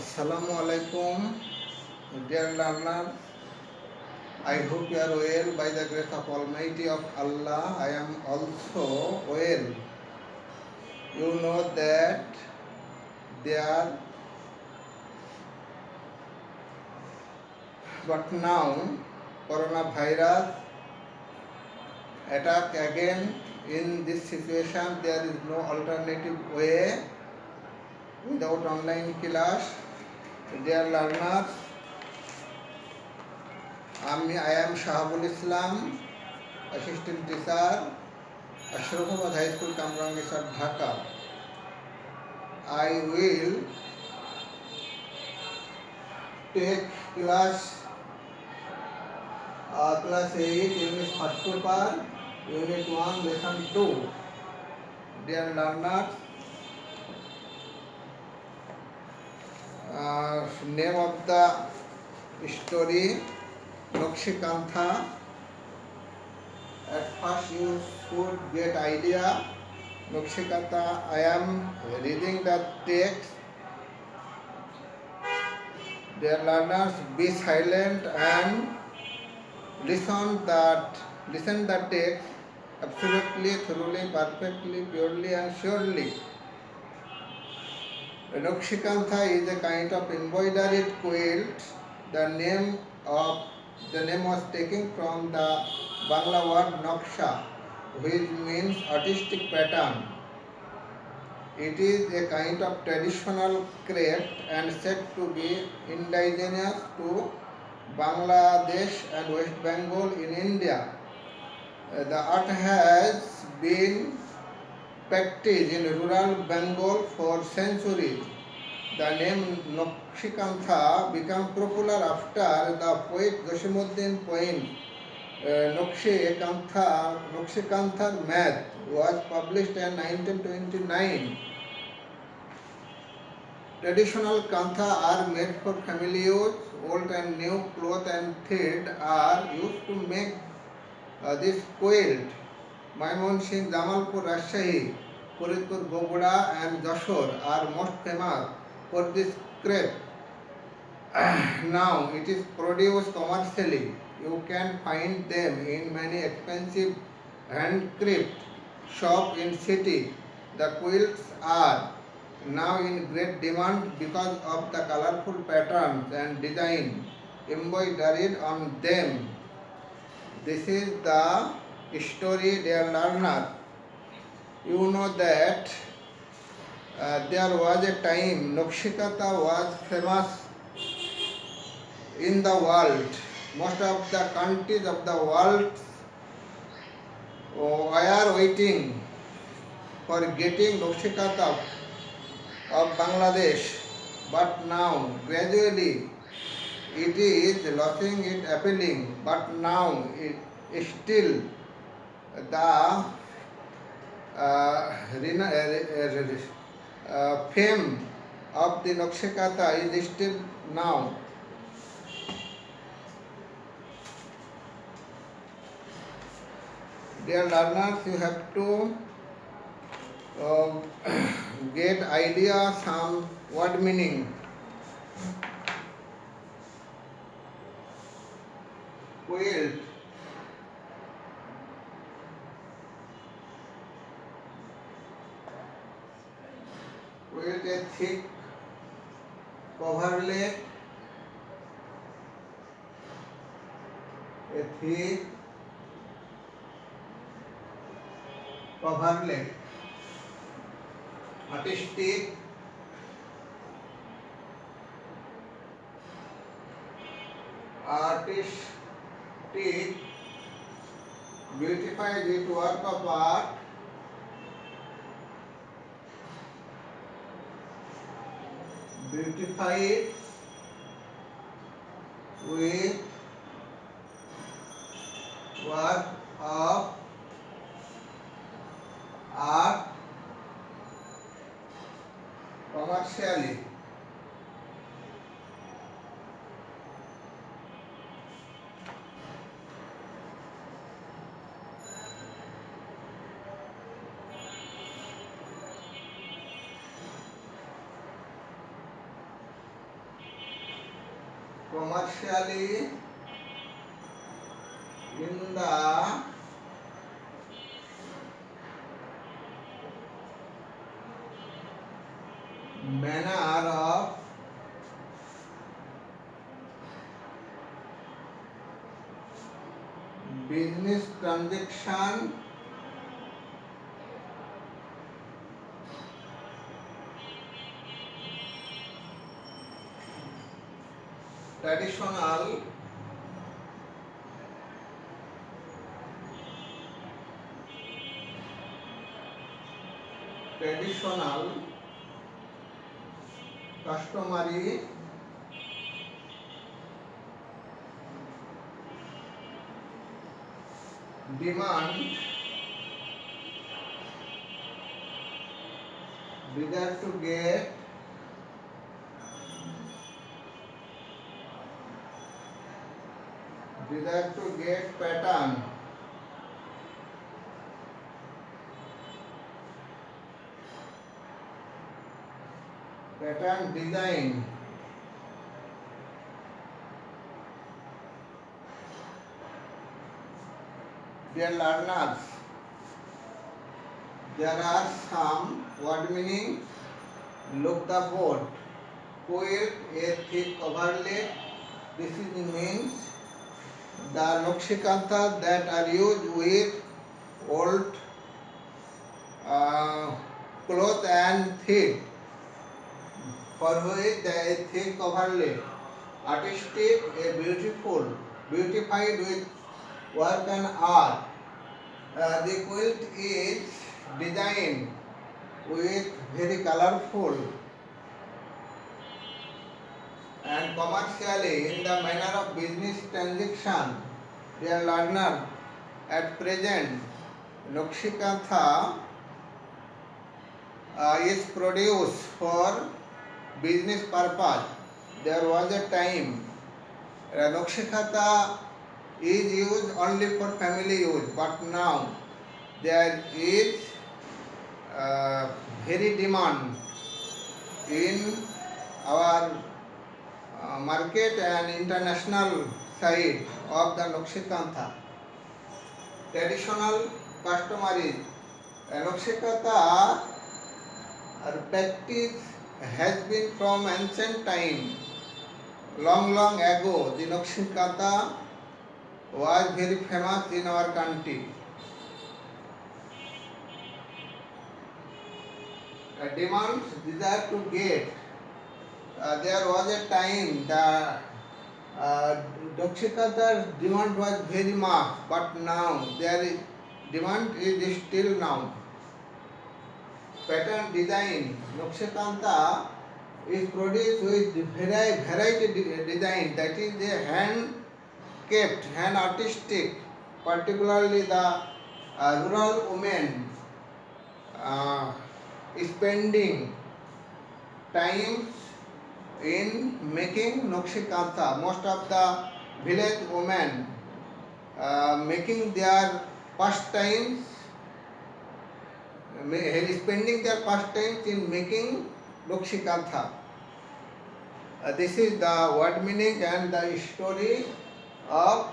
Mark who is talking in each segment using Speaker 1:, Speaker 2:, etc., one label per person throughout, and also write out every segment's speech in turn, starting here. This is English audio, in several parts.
Speaker 1: Assalamu alaikum, dear learner. I hope you are well by the grace of Almighty of Allah. I am also well. You know that there, but now coronavirus attack again. In this situation, there is no alternative way without online class. Dear learners, I am Shahabul Islam, assistant teacher, Ashrafabad High School, Kamrangesar, Dhaka. I will take class 8, English first paper, Unit 1, Lesson 2. Dear learners, name of the story, Nakshikantha. At first you should get idea. Nakshikantha, I am reading the text. Dear learners, be silent and listen the text absolutely, thoroughly, perfectly, purely and surely. Nakshikantha is a kind of embroidered quilt. The name was taken from the Bangla word Naksha, which means artistic pattern. It is a kind of traditional craft and said to be indigenous to Bangladesh and West Bengal in India. The art has been practiced in rural Bengal for centuries. The name Nakshikantha became popular after the poet Jasimuddin poem Nakshikantha Math was published in 1929. Traditional kantha are made for family use. Old and new cloth and thread are used to make this quilt. Mymonsingh, Jamalpur, Rajshahi, Faridpur, Bogura and Jashore are most famous for this craft. Now it is produced commercially. You can find them in many expensive handcraft shops in city. The quilts are now in great demand because of the colorful patterns and design embroidered on them. This is the story, dear learner. You know that there was a time Nakshikantha was famous in the world. Most of the countries of the world were waiting for getting Nakshikantha of Bangladesh, but now gradually it is losing its appealing. But now it still the fame of the Nakshikantha is still now. Dear learners, you have to get idea some word meaning. Quilt, quilt a thick coverlet, a thick coverlet, artistic, beautifies it work of art, beautify it with work of art commercially. commercially in the manner of business transaction traditional customary demand desire to get pattern design dear learners, there are some word meaning. Look the board. Quilt, a thick coverlet. This is means the Nakshikanta that are used with old cloth and thick, for which the thick coverlet. Artistic, a beautified with work and art. The quilt is designed with very colorful and commercially in the manner of business transaction. Dear learner, at present, Nakshikantha is produced for business purpose. There was a time Nakshikantha is used only for family use, but now there is very demand in our market and international side of the Nakshikantha. Traditional customary Nakshikantha practice has been from ancient time. Long ago, the Nakshikantha was very famous in our country. Demands desire to get. There was a time the Nakshikantha's demand was very much, but now demand is still now. Pattern design. Nakshikantha is produced with variety design, that is a hand kept, hand artistic, particularly the rural women spending time in making Nakshikantha. Most of the village women making their pastimes, spending their pastimes in making Nakshikantha. This is the word meaning and the story of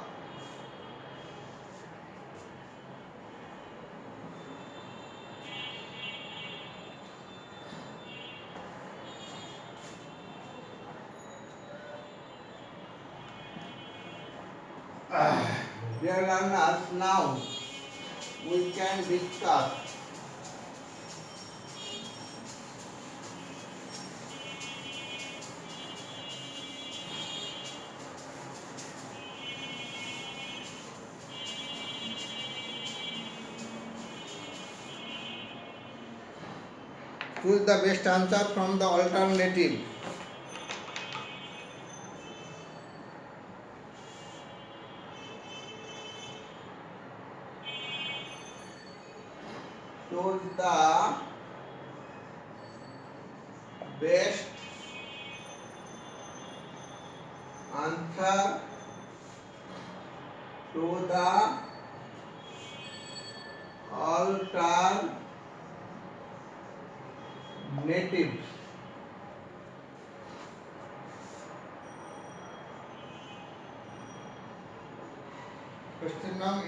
Speaker 1: dear learners. Now we can discuss choose the best answer from the alternative. Choose the best answer to the alternative.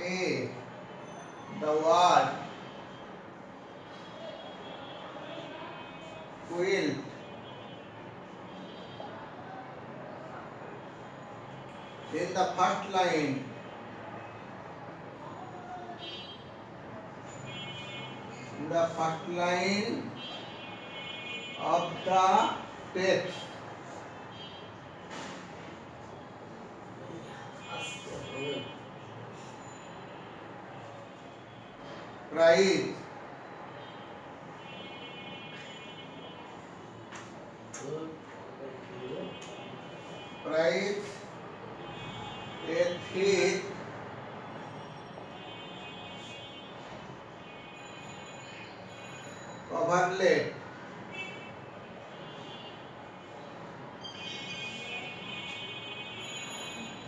Speaker 1: A, the word quilt. In the first line, of the text, price, price, a thick, coverlet,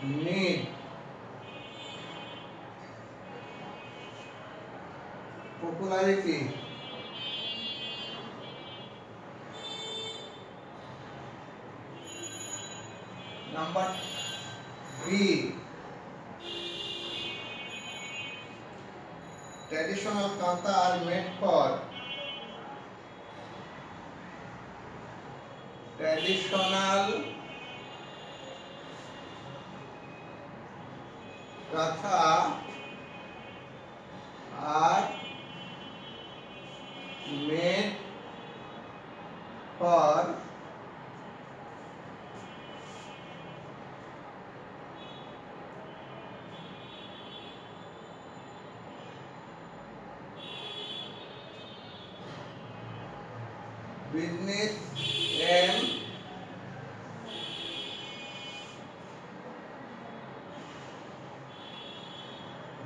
Speaker 1: need, popularity, number B, traditional kantha are made for traditional katha are made for business and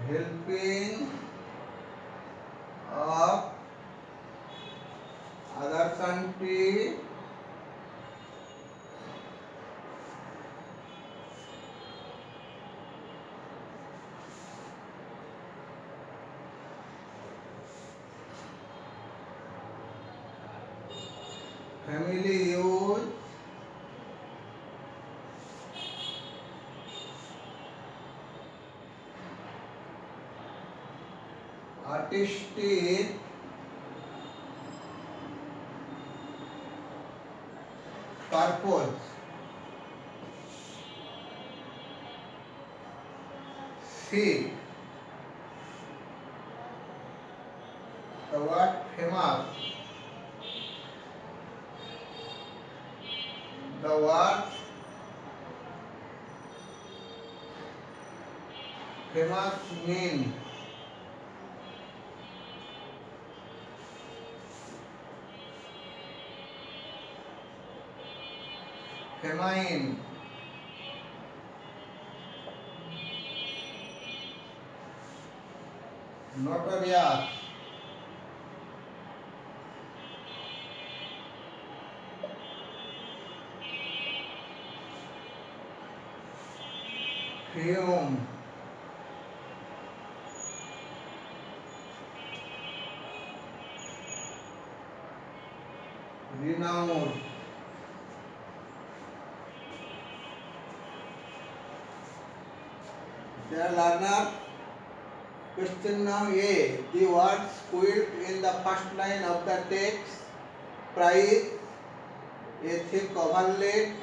Speaker 1: helping of other country family use artistic purpose. C, the word famous, the word famous mean famine, notorious, fume, renowned. Dear learner, question now A. The words quilt in the first line of the text, price, a thick coverlet.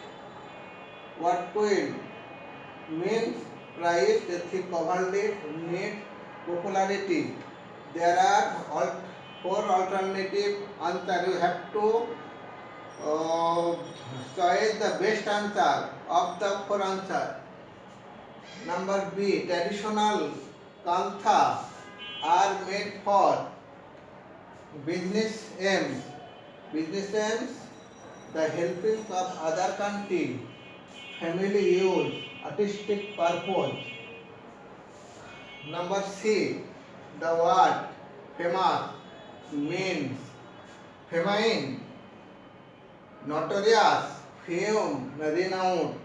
Speaker 1: What quilt means price, a thick coverlet, need, popularity. There are four alternative answers. You have to choose the best answer of the four answers. Number B, traditional kantha are made for business aims. Business aims, the helping of other country, family use, artistic purpose. Number C, the word famous means famine, notorious, fame, renowned.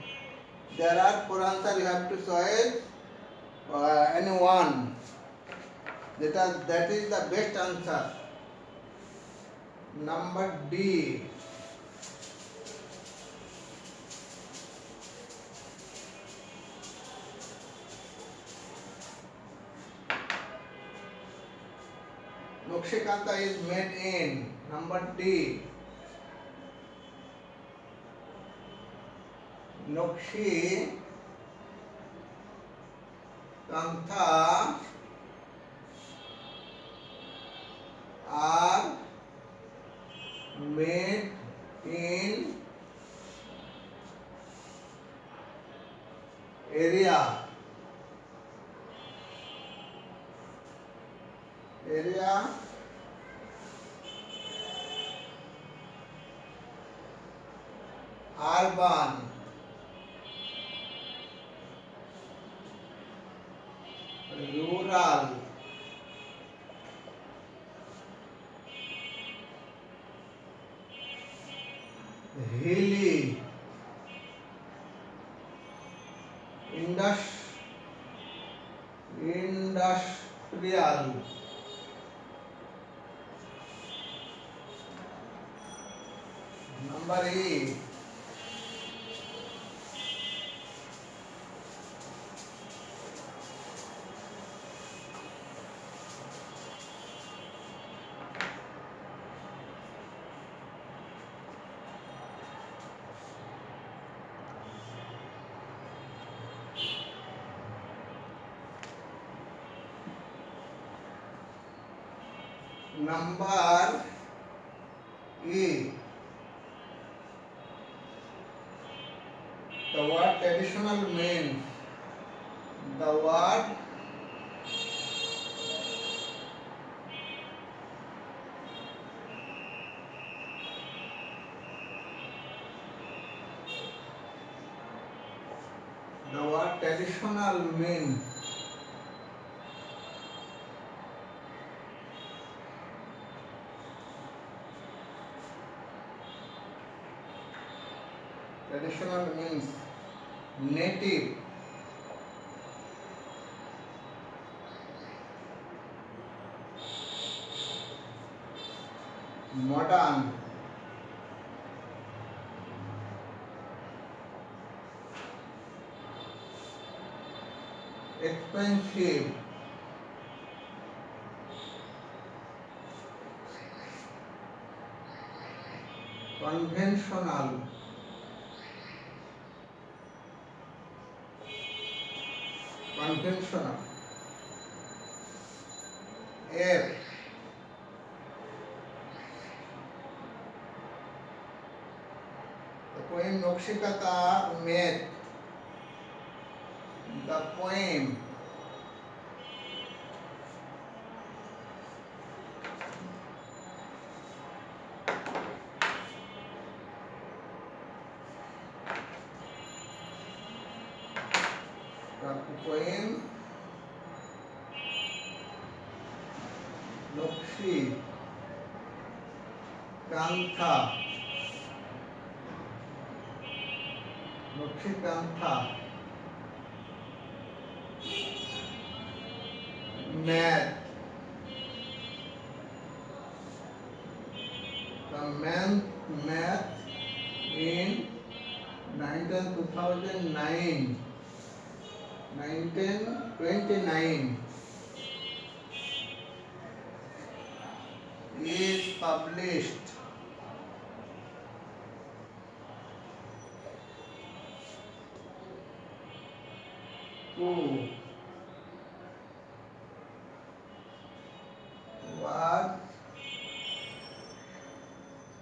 Speaker 1: There are four answers. You have to choose any one. That is the best answer. Number D. Nakshikanta is made in. Number D. Nakshikantha are made in area urban rural hilly industrial number E. Number E. The word traditional means the word traditional means native, modern, expensive, conventional, F. The poem Nakshikanta made. The poem Nakshikantha met met in 2009 1929 is published to was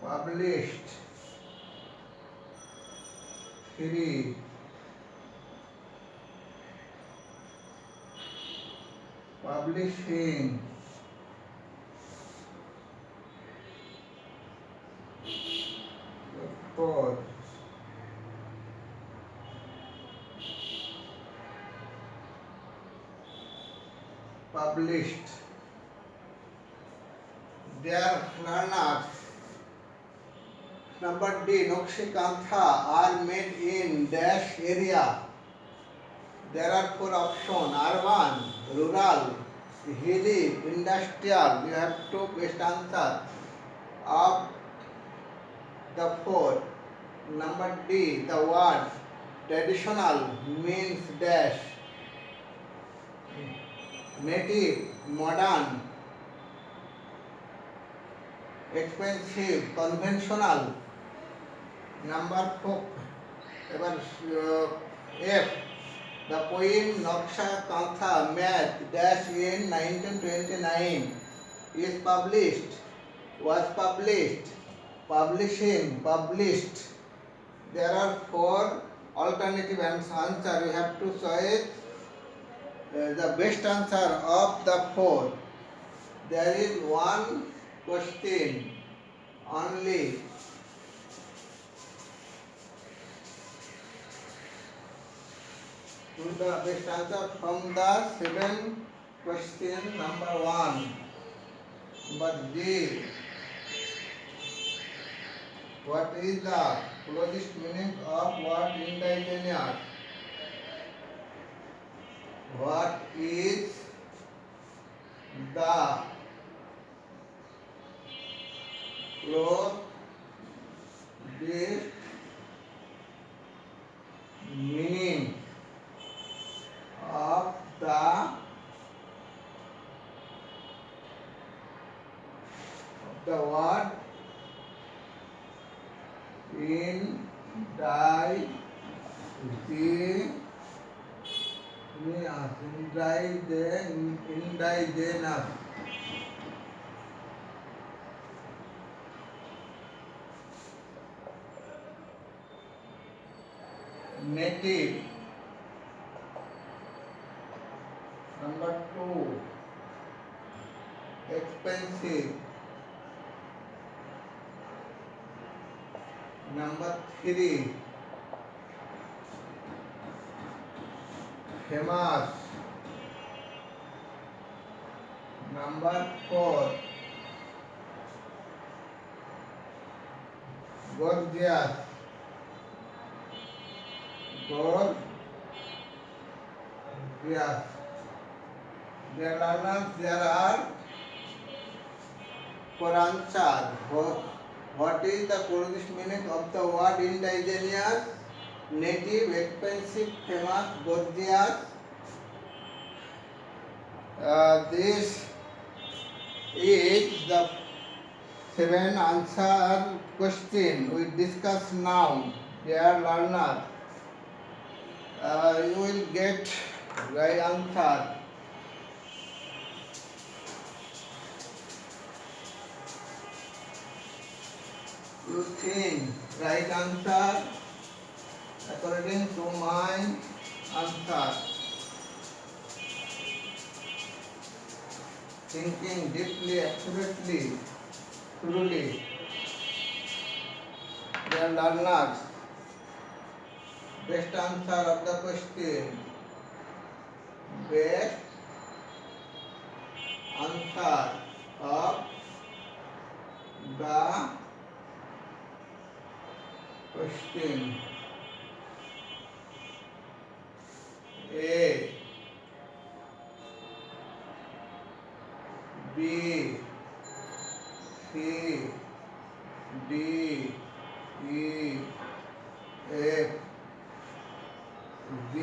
Speaker 1: published three publishing four published. Their learners. Number D. Nakshikantha are made in dash area. There are four options: urban, rural, hilly, industrial. You have to best answer of the four. Number D. The word traditional means dash. Native, modern, expensive, conventional. Number 4, এবার F, the poem Naksha Kantha Math dash in 1929 is published, was published, publishing, published. There are 4 alternative answer. You have to choose the best answer of the 4. There is one question only. Choose the best answer from the 7 question. Number 1. Number D. What is the closest meaning of word indigenous? What is the closest meaning of the word indigenous. Native. Number 2, expensive. Number 3, famous. Number 4, gorgeous. Gorgeous. There are 4 answers. What is the closest meaning of the word indigenous? Native, expensive, famous, gorgeous. This is the 7 answer question we discuss now. Dear learner, you will get right answer. You think right answer according to my answer. Thinking deeply, accurately, truly. Dear learners, best answer of the question. Best answer of the question. A, B, C, D, E, F, G.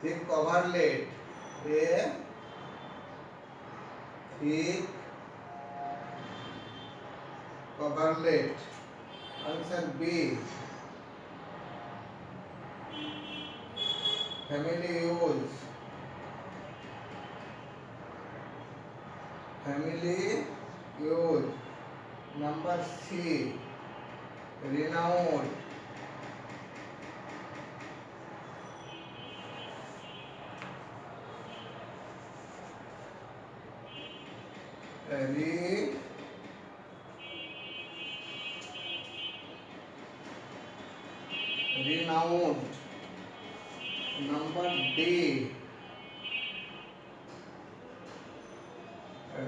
Speaker 1: Thick coverlet. A, thick coverlet. Answer B, family use. Family use. Number C, renowned. Renowned. Number D,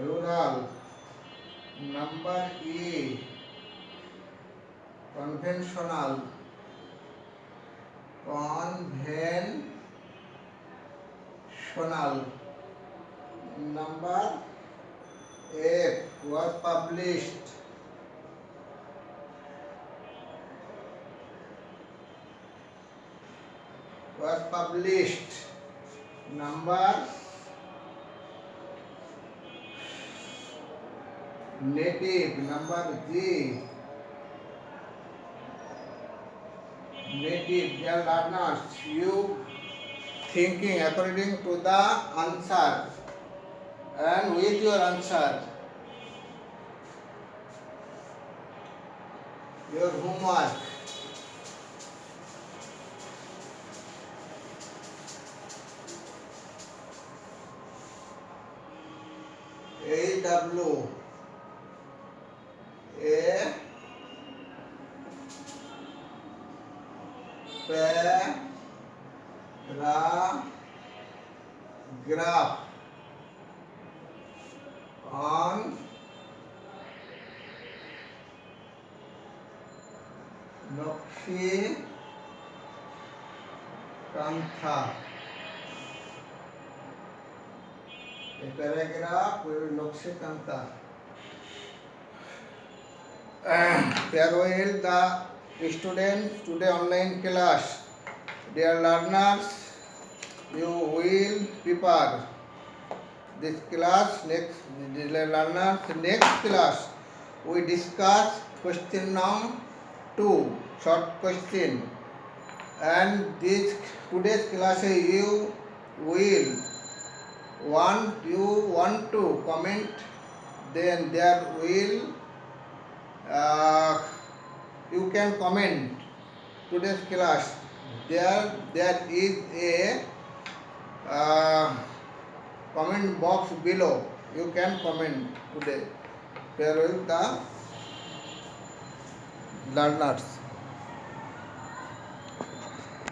Speaker 1: rural. Number E, conventional. Conventional. Number F, was published. Was published. Number native. Number G, native. Dear learners, you thinking according to the answer and with your answer, your homework. A W A paragraph on Nakshi Kantha. A paragraph with Nakshi Kantha. Farewell the students today online class. Dear learners, you will prepare this class next. Dear learners, next class we discuss question number 2, short question, and this today's class you want to comment, then there will you can comment today's class. There is a comment box below. You can comment today. Farewell the learners.